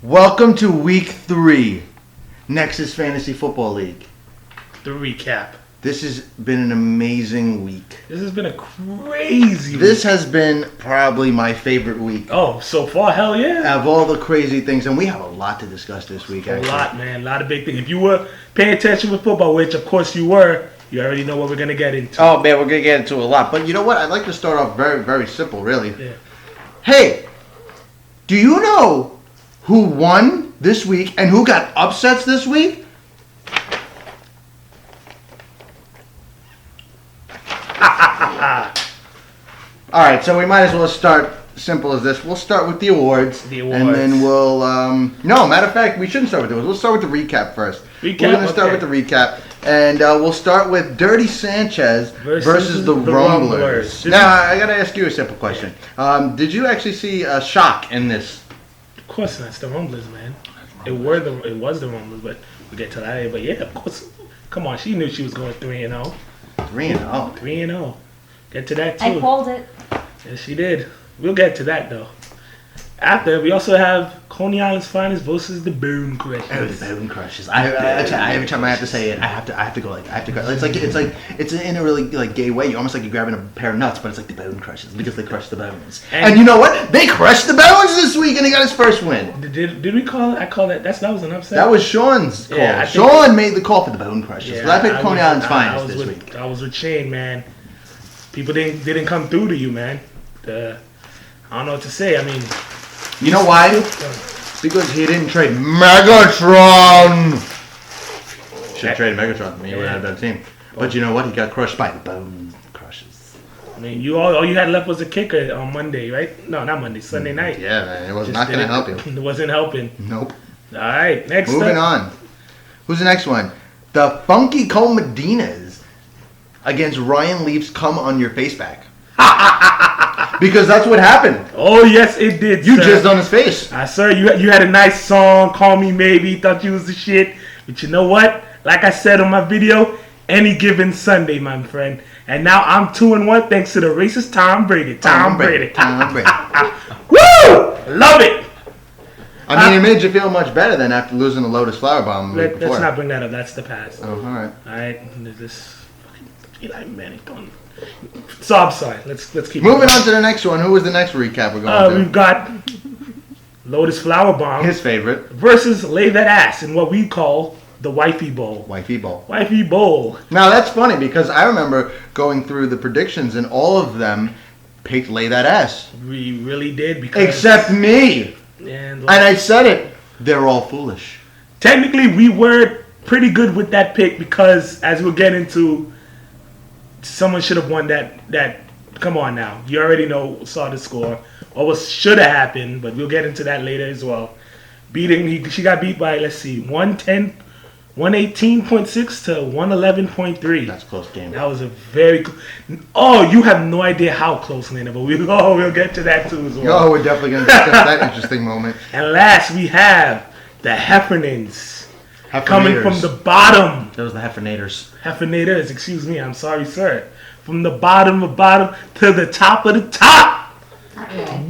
Welcome to Week 3, Nexus Fantasy Football League. The recap. This has been an amazing week. This has been a crazy This has been probably my favorite week. Oh, so far, hell yeah. Of all the crazy things, and we have a lot to discuss this week, actually. A lot, man. A lot of big things. If you were paying attention with football, which of course you were, you already know what we're going to get into. Oh, man, we're going to get into a lot. But you know what? I'd like to start off very, very simple, really. Yeah. Hey, do you know who won this week and who got upsets this week? All right, so we might as well start simple as this. We'll start with the awards. And then we'll... no, matter of fact, we shouldn't start with the awards. We'll start with the recap first. We're going to start with the recap. And we'll start with Dirty Sanchez versus the Rumblers. Now, I got to ask you a simple question. Did you actually see a shock in this? Of course not. It's the Rumblers, man. It was the Rumblers, but we'll get to that later. But yeah, of course. Come on, she knew she was going 3-0. 3-0? 3-0. Get to that, too. I called it. Yes, she did. We'll get to that, though. After, we also have Coney Island's Finest versus the Bone Crushers. Oh, the Bone Crushers! Every time I have to say it, I have to go like I have to go. It's in a really gay way. You almost like you're grabbing a pair of nuts, but it's like the Bone Crushers because they crush the bones. And you know what? They crushed the bones this week, and he got his first win. Did we call it? I call that. That was an upset. That was Sean's call. Yeah, Sean made the call for the Bone Crushers. Yeah, but I picked Coney Island's Finest this week. I was with Shane, man. People didn't come through to you, man. I don't know what to say. I mean. You know why? Because he didn't trade Megatron. Should have traded Megatron. He would have had a better team. But you know what? He got crushed by the Bone Crushers. I mean, all you had left was a kicker on Monday, right? No, not Monday. Sunday night. Yeah, man. It was not going to help you. It wasn't helping. Nope. All right. Next Moving on. Who's the next one? The Funky Cole Medinas against Ryan Leaf's Come on Your Face back. Because that's what happened. Oh, yes, it did, You jizzed on his face. Sir, you had a nice song, Call Me Maybe, thought you was the shit. But you know what? Like I said on my video, any given Sunday, my friend. And now I'm 2-1 thanks to the racist Tom Brady. Tom Brady. Woo! Love it. I mean, it made you feel much better than after losing the Lotus Flower Bomb. Let's not bring that up. That's the past. Oh, all right. All right. This fucking Eli Manning don't. So I'm sorry. Let's keep moving on to the next one. Who was the next recap we're going to? We've got Lotus Flower Bomb, his favorite, versus Lay That Ass in what we call the Wifey Bowl. Wifey Bowl. Wifey Bowl. Now that's funny because I remember going through the predictions and all of them picked Lay That Ass. We really did because except me. And I said it. They're all foolish. Technically, we were pretty good with that pick because as we'll get into. Someone should have won that. Come on now. You already saw the score. What should have happened, but we'll get into that later as well. She got beat by, let's see, 118.6 to 111.3. That's a close game. That was a very Oh, you have no idea how close, Lena, but we'll get to that too as well. Oh, we're definitely going to discuss that interesting moment. And last, we have the Heffernans. Coming from the bottom. Those are the Heffernators. Heffernators, excuse me. I'm sorry, sir. From the bottom to the top of the top.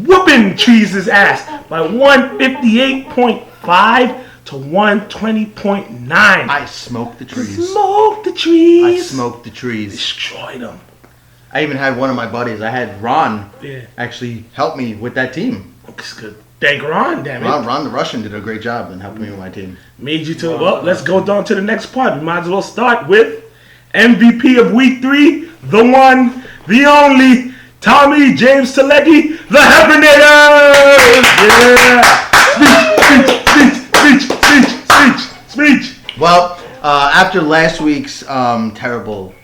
Whooping Trees' ass by 158.5 to 120.9. I smoked the trees. Smoked the trees. I smoked the trees. Destroyed them. I even had one of my buddies. I had Ron actually help me with that team. It's good. Thank Ron, damn it. Ron the Russian did a great job in helping me with my team. Made you to... Well, let's go down to the next part. We might as well start with MVP of Week 3, the one, the only, Tommy James Telecki, the Heffernators! Yeah! Speech! Well, after last week's terrible,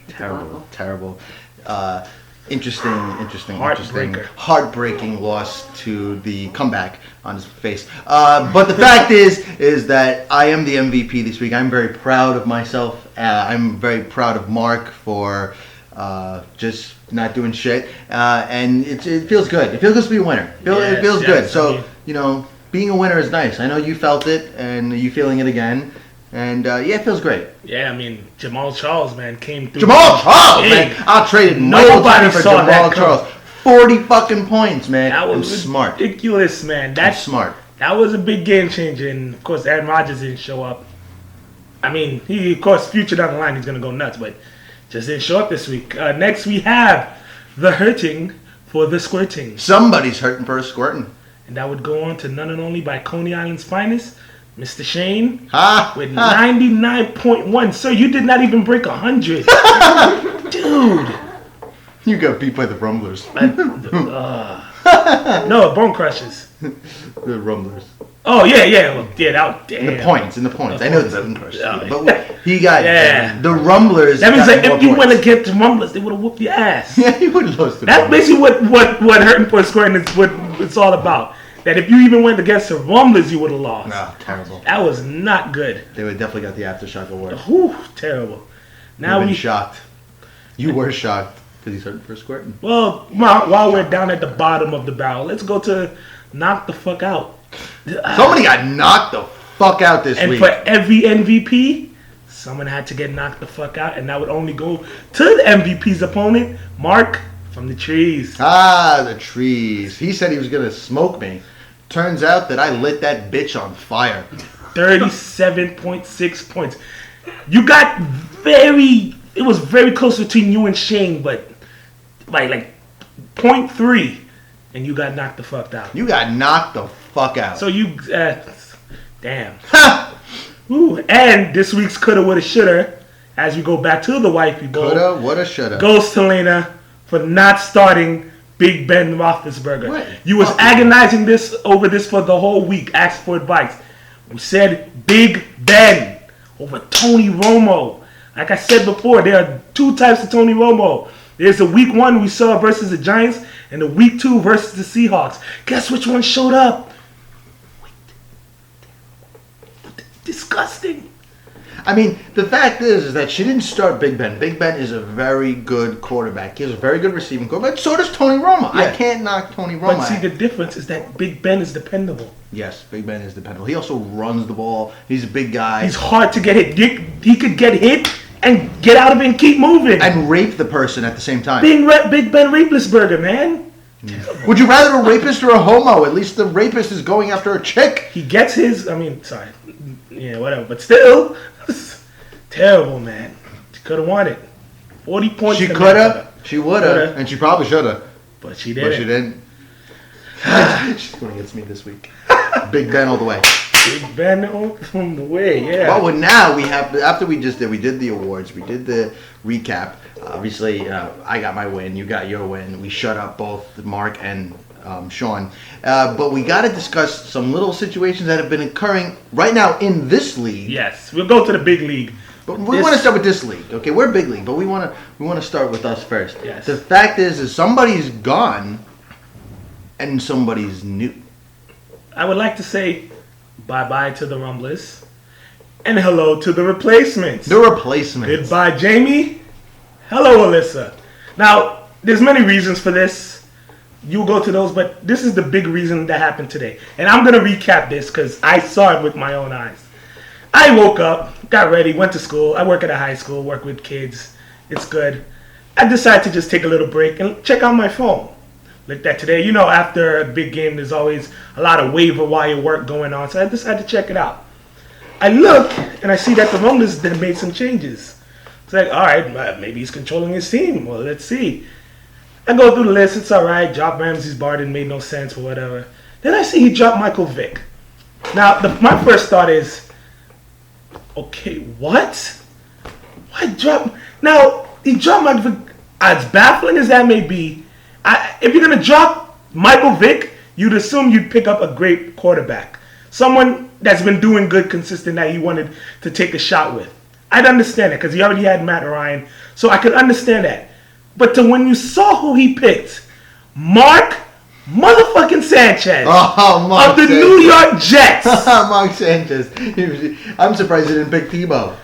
heartbreaking loss to the comeback on his face. But the fact is that I am the MVP this week. I'm very proud of myself. I'm very proud of Mark for just not doing shit. And it feels good. It feels good to be a winner. It feels good. So, being a winner is nice. I know you felt it, and you feeling it again. And, it feels great. Yeah, I mean, Jamal Charles, man, came through. Jamal Charles, man! I traded nobody for Jamal Charles. 40 fucking points, man. That was smart. Ridiculous, man. That's smart. That was a big game changer, and of course, Aaron Rodgers didn't show up. I mean, he, of course, future down the line, he's going to go nuts, but just didn't show up this week. Next, we have the hurting for the squirting. Somebody's hurting for a squirting. And that would go on to none and only by Coney Island's finest, Mr. Shane, Ha! with 99.1. Sir, you did not even break 100. Dude. You got beat by the Rumblers. No, Bone Crushers. The Rumblers. Oh, yeah. Well, yeah, that damn. In the points. I know the Bone Crushers. Oh, but he got the Rumblers. That means got like if you points. went against the Rumblers, they would have whooped your ass. Yeah, he would have lost to the That's Rumblers. basically what hurting for scoring is what it's all about. That if you even went against the Rumblers, you would have lost. No, terrible. That was not good. They would definitely got the Aftershock Award. Whew, terrible. Now You've been we shocked. You were shocked because he's hurting for squirting. Well, while we're down at the bottom of the barrel, let's go to knock the fuck out. Somebody got knocked the fuck out this And week. for every MVP, someone had to get knocked the fuck out, and that would only go to the MVP's opponent, Mark from the trees. The trees. He said he was going to smoke me. Turns out that I lit that bitch on fire. 37.6 points. You got it was very close between you and Shane, but like 0.3, and you got knocked the fuck out. You got knocked the fuck out. So you, damn. Ooh, and this week's coulda, woulda, shoulda, as we go back to the wifey bowl, Coulda, woulda, shoulda. goes to Lena for not starting Big Ben Roethlisberger. What? You was agonizing over this for the whole week. Asked for advice. We said Big Ben over Tony Romo. Like I said before, there are two types of Tony Romo. There's the week 1 we saw versus the Giants, and the week 2 versus the Seahawks. Guess which one showed up? Disgusting. I mean, the fact is that she didn't start Big Ben. Big Ben is a very good quarterback. He has a very good receiving quarterback. So does Tony Romo. Yeah. I can't knock Tony Romo. But see, the difference is that Big Ben is dependable. Yes, Big Ben is dependable. He also runs the ball. He's a big guy. He's hard to get hit. He could get hit and get out of it and keep moving. And rape the person at the same time. Big Ben Rapelessburger, man. Would you rather a rapist or a homo? At least the rapist is going after a chick. He gets his, yeah, whatever. But still, terrible, man. She could have won it. 40 points. She to could have. Minnesota. She would have. And she probably should have. But she didn't. But she didn't. She's going against me this week. Big Ben all the way. Big Ben on the way, yeah. Well, now we have, after we did the awards, we did the recap. Obviously, I got my win, you got your win. We shut up both Mark and Sean. But we got to discuss some little situations that have been occurring right now in this league. Yes, we'll go to the big league. But we want to start with this league. Okay, we're big league, but we want to start with us first. Yes. The fact is somebody's gone and somebody's new. I would like to say bye-bye to the Rumblers and hello to the replacements. The replacements. Goodbye, Jamie. Hello, Alyssa. Now, there's many reasons for this. You'll go to those, but this is the big reason that happened today. And I'm going to recap this because I saw it with my own eyes. I woke up, got ready, went to school. I work at a high school, work with kids. It's good. I decided to just take a little break and check out my phone. Looked at today. You know, after a big game, there's always a lot of waiver wire work going on. So I decided to check it out. I look, and I see that the Rumblers then made some changes. It's like, all right, maybe he's controlling his team. Well, let's see. I go through the list. It's all right. Drop Ramsey's Barden made no sense or whatever. Then I see he dropped Michael Vick. Now, my first thought is, okay, what? Why drop? Now, he dropped Michael Vick. As baffling as that may be, if you're going to drop Michael Vick, you'd assume you'd pick up a great quarterback. Someone that's been doing good, consistent, that you wanted to take a shot with. I'd understand that because he already had Matt Ryan. So I could understand that. But when you saw who he picked, Mark motherfucking Sanchez Mark of the Sanchez. New York Jets. Mark Sanchez. I'm surprised he didn't pick Tebow.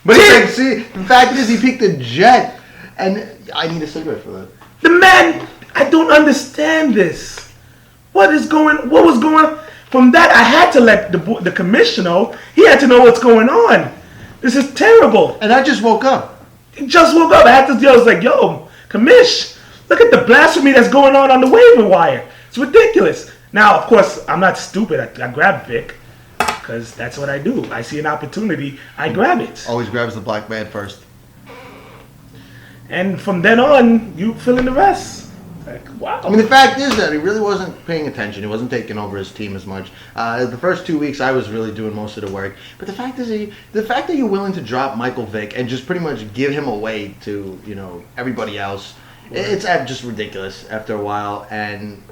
But see, the fact is he picked a Jet. And I need a cigarette for that. The man, I don't understand this. What was going on? From that, I had to let the commissioner know. He had to know what's going on. This is terrible. And I just woke up. He just woke up. I had to. I was like, yo, commish, look at the blasphemy that's going on the waiver wire. It's ridiculous. Now, of course, I'm not stupid. I grab Vic because that's what I do. I see an opportunity, I grab it. Always grabs the black man first. And from then on, you fill in the rest. Like, wow. I mean, the fact is that he really wasn't paying attention. He wasn't taking over his team as much. The first 2 weeks, I was really doing most of the work. But the fact is, the fact that you're willing to drop Michael Vick and just pretty much give him away to everybody else, it's just ridiculous after a while. And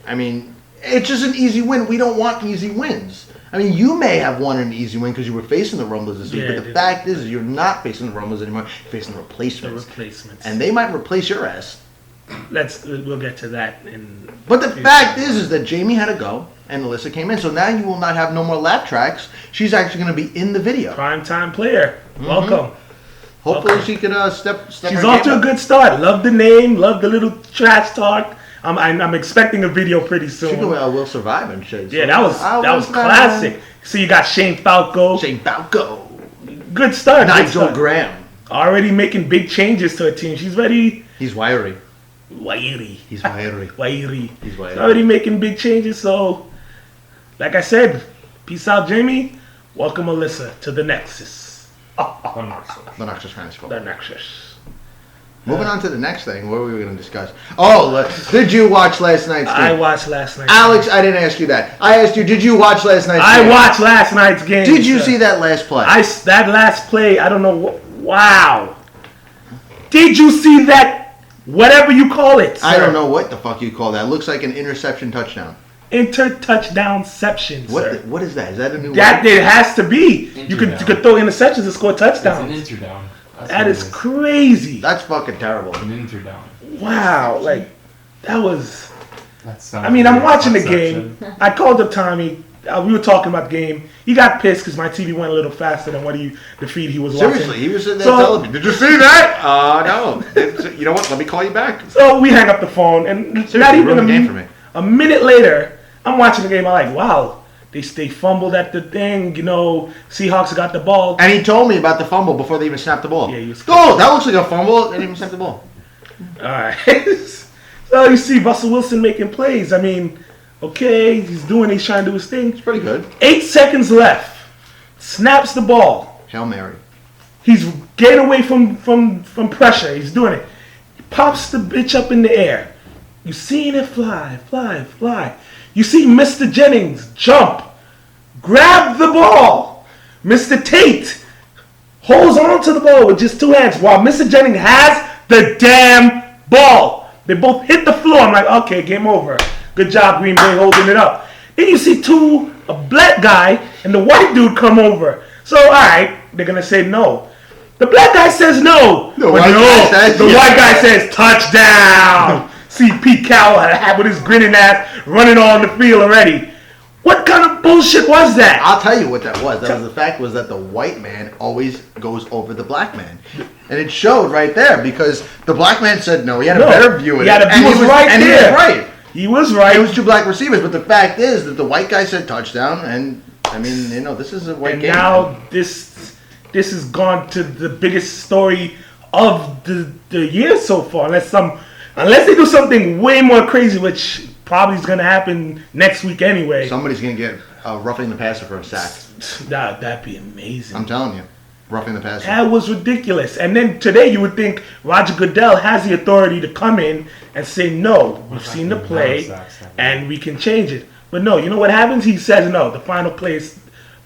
I mean, it's just an easy win. We don't want easy wins. I mean, you may have won an easy win because you were facing the Rumblers this week, but the fact is you're not facing the Rumblers anymore. You're facing the replacements. And they might replace your ass. We'll get to that. But the fact is that Jamie had to go and Alyssa came in. So now you will not have no more lap tracks. She's actually going to be in the video. Primetime player. Mm-hmm. Welcome. Hopefully she can step She's off to a good start. Love the name. Love the little trash talk. I'm expecting a video pretty soon. She will survive and shit. Yeah, that was classic. So you got Shane Falco. Good start. Nigel Graham. Already making big changes to her team. She's ready. He's wiry. He's already making big changes. So, like I said, peace out, Jamie. Welcome, Alyssa, to the Nexus. The Nexus transfer. The Nexus. Moving on to the next thing, what were we going to discuss? Oh, did you watch last night's game? I watched last night's Alex, game. I didn't ask you that. I asked you, did you watch last night's game? I watched last night's game. Did you see that last play? That last play, I don't know. Wow. Did you see that, whatever you call it, sir? I don't know what the fuck you call that. It looks like an interception touchdown. Inter-touchdownception, sir. What is that? Is that a new word? It has to be. You could throw interceptions and score touchdowns. It's an interdown. That is crazy. That's fucking terrible. An interdown. Wow, that was. I mean, I'm watching the game. I called up Tommy. We were talking about the game. He got pissed because my TV went a little faster than the feed he was watching. Seriously, he was sitting there telling me, "Did you see that?" No. You know what? Let me call you back. So we hang up the phone, and not even a minute later, I'm watching the game. I'm like, wow. They fumbled at the thing, Seahawks got the ball. And he told me about the fumble before they even snapped the ball. Yeah, he was that looks like a fumble. They didn't even snap the ball. All right. So you see Russell Wilson making plays. I mean, okay, he's trying to do his thing. It's pretty good. 8 seconds left. Snaps the ball. Hail Mary. He's getting away from pressure. He's doing it. He pops the bitch up in the air. You seeing it fly. You see Mr. Jennings jump, grab the ball. Mr. Tate holds on to the ball with just 2 hands while Mr. Jennings has the damn ball. They both hit the floor. I'm like, okay, game over. Good job, Green Bay, holding it up. Then you see a black guy and the white dude come over. So, all right, they're going to say no. The black guy says no. The white guy says touchdown. See Pete Carroll with his grinning ass running on the field already. What kind of bullshit was that? I'll tell you what that was. The fact was that the white man always goes over the black man. And it showed right there because the black man said no. He had a better view of it. He was right there. He was right. He was right. It was 2 black receivers. But the fact is that the white guy said touchdown. And, I mean, this is a white game. And now this has gone to the biggest story of the year so far. Unless they do something way more crazy, which probably is going to happen next week anyway. Somebody's going to get roughing the passer for a sack. That'd be amazing. I'm telling you. Roughing the passer. That was ridiculous. And then today you would think Roger Goodell has the authority to come in and say, no, we've seen the play and we can change it. But no, you know what happens? He says no. The final play is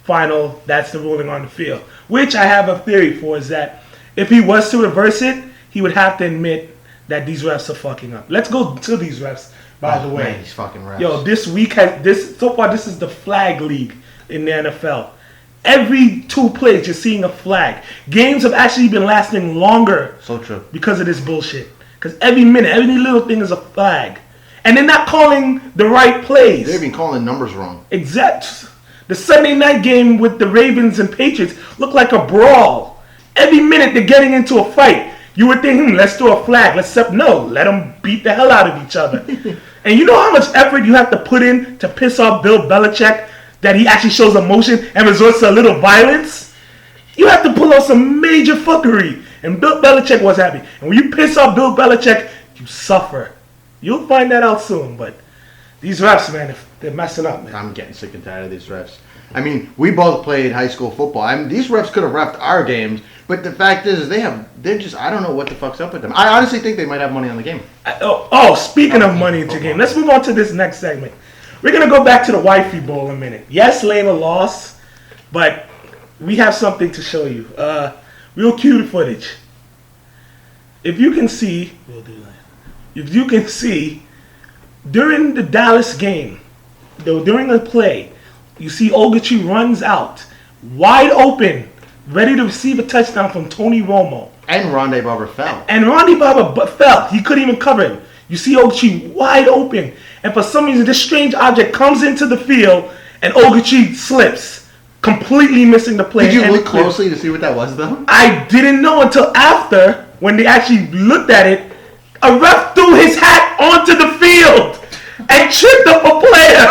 final. That's the ruling on the field. Which I have a theory for is that if he was to reverse it, he would have to admit that these refs are fucking up. Let's go to these refs, by the way. Man, these fucking refs. Yo, this week so far this is the flag league in the NFL. Every 2 plays you're seeing a flag. Games have actually been lasting longer. So true. Because of this bullshit. Because every minute, every little thing is a flag. And they're not calling the right plays. They've been calling numbers wrong. Exact. The Sunday night game with the Ravens and Patriots looked like a brawl. Every minute they're getting into a fight. You would think, let's do a flag. Let them beat the hell out of each other. And you know how much effort you have to put in to piss off Bill Belichick that he actually shows emotion and resorts to a little violence? You have to pull out some major fuckery. And Bill Belichick was happy. And when you piss off Bill Belichick, you suffer. You'll find that out soon. But These refs, man, they're messing up, man. I'm getting sick and tired of these refs. I mean, we both played high school football. These refs could have refed our games, but the fact is, they're just, I don't know what the fuck's up with them. I honestly think they might have money on the game. Speaking of money into game, let's move on to this next segment. We're going to go back to the Wifey Bowl in a minute. Yes, Lena lost, but we have something to show you. Real cute footage. If you can see, during the Dallas game, during the play, you see Ogechi runs out, wide open, ready to receive a touchdown from Tony Romo. And Rondé Barber fell. And Rondé Barber fell. He couldn't even cover him. You see Ogechi wide open. And for some reason, this strange object comes into the field, and Ogechi slips, completely missing the play. Did you look closely to see what that was, though? I didn't know until after, when they actually looked at it. A ref threw his hat onto the field and tripped up a player.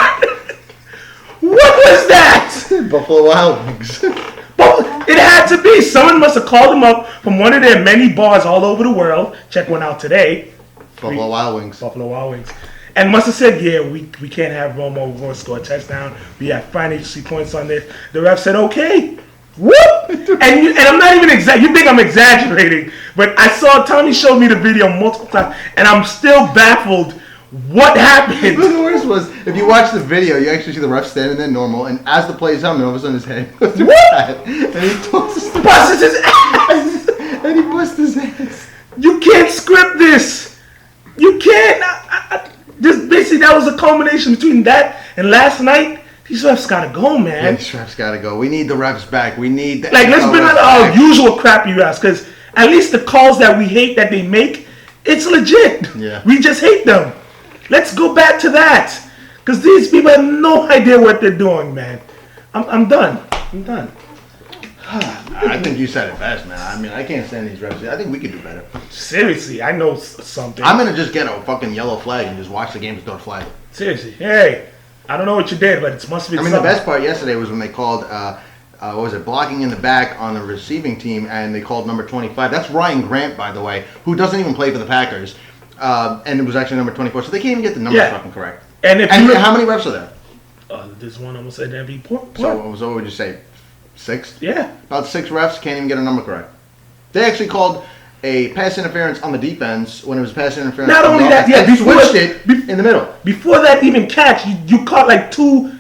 What was that? Buffalo Wild Wings. But it had to be. Someone must have called him up from one of their many bars all over the world. Check one out today. Buffalo Wild Wings. Buffalo Wild Wings. And must have said, yeah, we can't have Romo. We're going to score a touchdown. We have financial points on this. The ref said, okay. Whoop! And I'm not even you think I'm exaggerating, but I saw Tommy showed me the video multiple times, and I'm still baffled. What happened? The worst was, if you watch the video, you actually see the ref standing there normal, and as the play's coming, all of a sudden his head goes through his head, and he busts his ass! And he busts his ass. You can't script this! You can't! Just basically, that was a culmination between that and last night. These refs gotta go, man. Yeah, these refs gotta go. We need the refs back. We need the let's bring out our usual crappy refs, because at least the calls that we hate that they make, it's legit. Yeah. We just hate them. Let's go back to that, because these people have no idea what they're doing, man. I'm done. I'm done. I think you said it best, man. I mean, I can't stand these refs. I think we could do better. Seriously, I know something. I'm gonna just get a fucking yellow flag and just watch the game without a flag. Seriously, hey. I don't know what you did, but it must be. I mean, the best part yesterday was when they called, what was it, blocking in the back on the receiving team, and they called number 25. That's Ryan Grant, by the way, who doesn't even play for the Packers, and it was actually number 24. So they can't even get the numbers fucking correct. And how many refs are there? There's one almost said every point. So what would you say, 6? Yeah. About 6 refs can't even get a number correct. They actually called a pass interference on the defense when it was pass interference. Not only that, yeah, they switched it in the middle. Before that even catch, you caught like two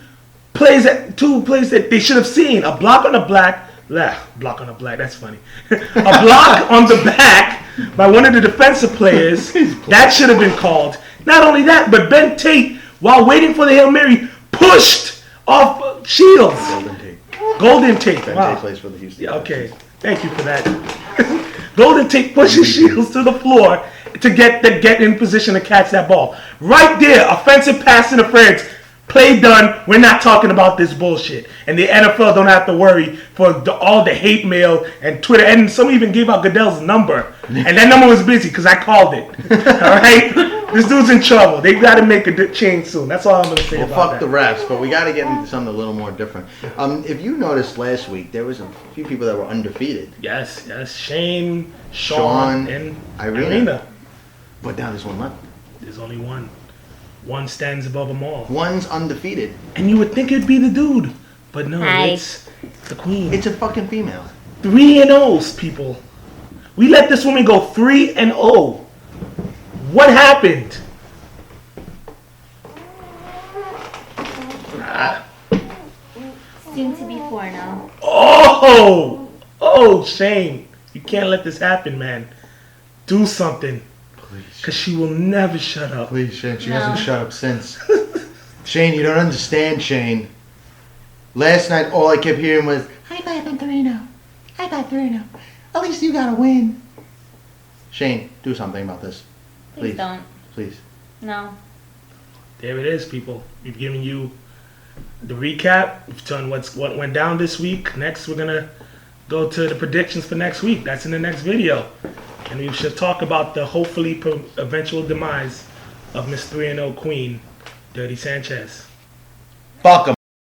plays that they should have seen. A block on the black, that's funny. A block on the back by one of the defensive players, that should have been called. Not only that, but Ben Tate, while waiting for the Hail Mary, pushed off Shields. Golden Tate. Ben Wow. Tate plays for the Houston. Yeah, okay. Thank you for that. Golden Tate pushes Shields to the floor to get in position to catch that ball. Right there, offensive pass interference. Play done. We're not talking about this bullshit. And the NFL don't have to worry for all the hate mail and Twitter. And some even gave out Goodell's number. And that number was busy because I called it. All right? This dude's in trouble. They got to make a change soon. That's all I'm going to say about that. Fuck the refs, but we got to get into something a little more different. If you noticed last week, there was a few people that were undefeated. Yes. Shane, Sean, and Irina. But now there's one left. There's only one. One stands above them all. One's undefeated. And you would think it'd be the dude. But no, it's the queen. It's a fucking female. 3-0s, people. We let this woman go 3-0. What happened? Soon to be 4-0. Oh, Shane. You can't let this happen, man. Do something. Please. Because she will never shut up. Please, Shane. She hasn't shut up since. Shane, you don't understand, Shane. Last night, all I kept hearing was, I got 3-0. I got 3-0. At least you got to win. Shane, do something about this. Please don't. Please. No. There it is, people. We've given you the recap. We've done what went down this week. Next, we're going to go to the predictions for next week. That's in the next video. And we should talk about the hopefully eventual demise of Miss 3-0 Queen, Dirty Sanchez. Fuck 'em.